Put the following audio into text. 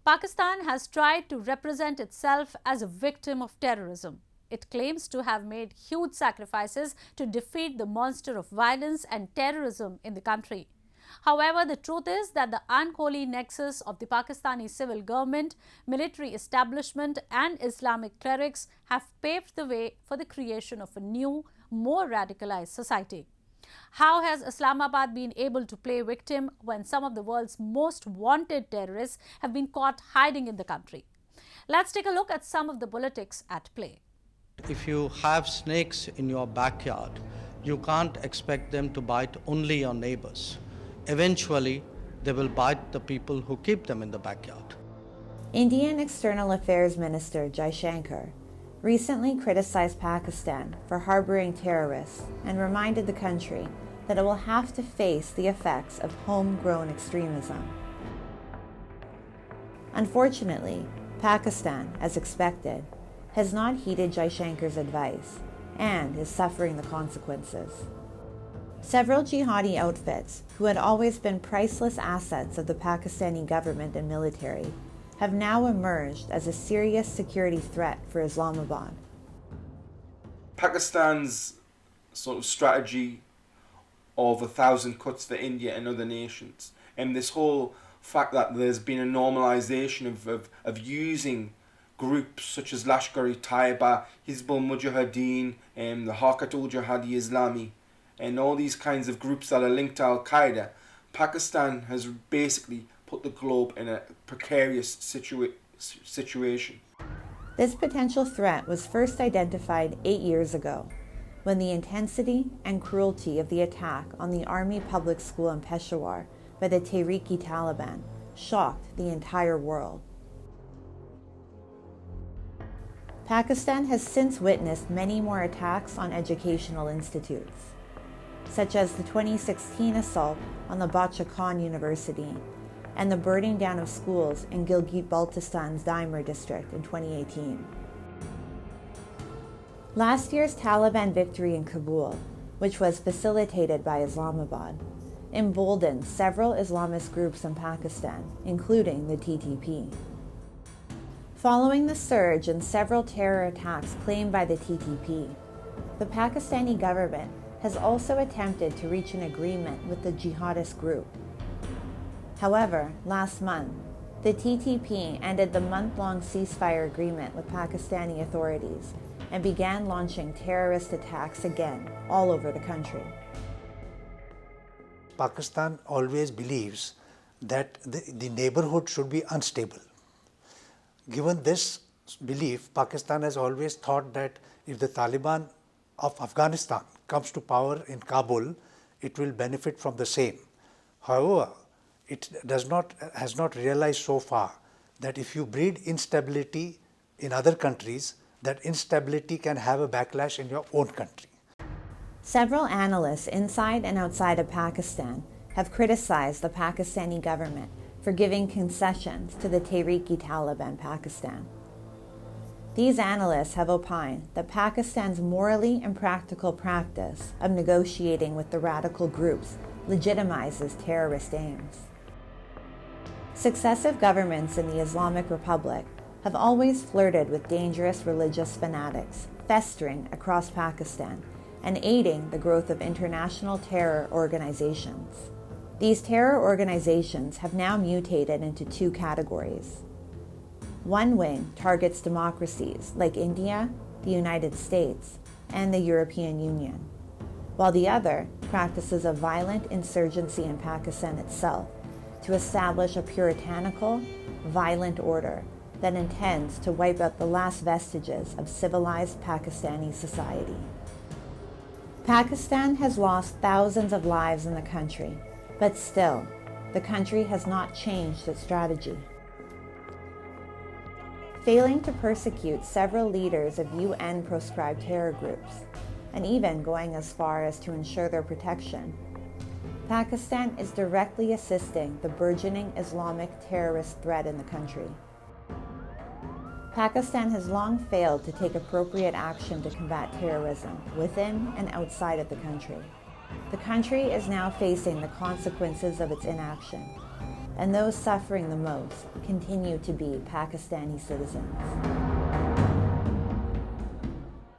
Pakistan has tried to represent itself as a victim of terrorism. It claims to have made huge sacrifices to defeat the monster of violence and terrorism in the country. However, the truth is that the unholy nexus of the Pakistani civil government, military establishment and Islamic clerics have paved the way for the creation of a new, more radicalized society. How has Islamabad been able to play victim when some of the world's most wanted terrorists have been caught hiding in the country? Let's take a look at some of the politics at play. If you have snakes in your backyard, you can't expect them to bite only your neighbors. Eventually, they will bite the people who keep them in the backyard. Indian External Affairs Minister Jaishankar recently criticized Pakistan for harboring terrorists and reminded the country that it will have to face the effects of homegrown extremism. Unfortunately, Pakistan, as expected, has not heeded Jaishankar's advice and is suffering the consequences. Several jihadi outfits, who had always been priceless assets of the Pakistani government and military, have now emerged as a serious security threat for Islamabad. Pakistan's sort of strategy of 1,000 cuts for India and other nations, and this whole fact that there's been a normalization of using groups such as Lashkar-e-Taiba, Hizbul Mujahideen, the Harkat-ul-Jihadi Islami, and all these kinds of groups that are linked to Al-Qaeda. Pakistan has basically put the globe in a precarious situation. This potential threat was first identified 8 years ago, when the intensity and cruelty of the attack on the Army Public School in Peshawar by the Tehrik-e-Taliban shocked the entire world. Pakistan has since witnessed many more attacks on educational institutes, such as the 2016 assault on the Bacha Khan University and the burning down of schools in Gilgit-Baltistan's Daimar district in 2018. Last year's Taliban victory in Kabul, which was facilitated by Islamabad, emboldened several Islamist groups in Pakistan, including the TTP. Following the surge in several terror attacks claimed by the TTP, the Pakistani government has also attempted to reach an agreement with the jihadist group. However, last month, the TTP ended the month-long ceasefire agreement with Pakistani authorities and began launching terrorist attacks again all over the country. Pakistan always believes that the neighborhood should be unstable. Given this belief, Pakistan has always thought that if the Taliban of Afghanistan comes to power in Kabul, it will benefit from the same. However, it has not realized so far that if you breed instability in other countries, that instability can have a backlash in your own country. Several analysts inside and outside of Pakistan have criticized the Pakistani government for giving concessions to the Tehrik-e-Taliban Pakistan. These analysts have opined that Pakistan's morally impractical practice of negotiating with the radical groups legitimizes terrorist aims. Successive governments in the Islamic Republic have always flirted with dangerous religious fanatics festering across Pakistan and aiding the growth of international terror organizations. These terror organizations have now mutated into two categories. One wing targets democracies like India, the United States, and the European Union, while the other practices a violent insurgency in Pakistan itself to establish a puritanical, violent order that intends to wipe out the last vestiges of civilized Pakistani society. Pakistan has lost thousands of lives in the country, but still, the country has not changed its strategy. Failing to persecute several leaders of UN-proscribed terror groups, and even going as far as to ensure their protection, Pakistan is directly assisting the burgeoning Islamic terrorist threat in the country. Pakistan has long failed to take appropriate action to combat terrorism within and outside of the country. The country is now facing the consequences of its inaction. and those suffering the most continue to be Pakistani citizens.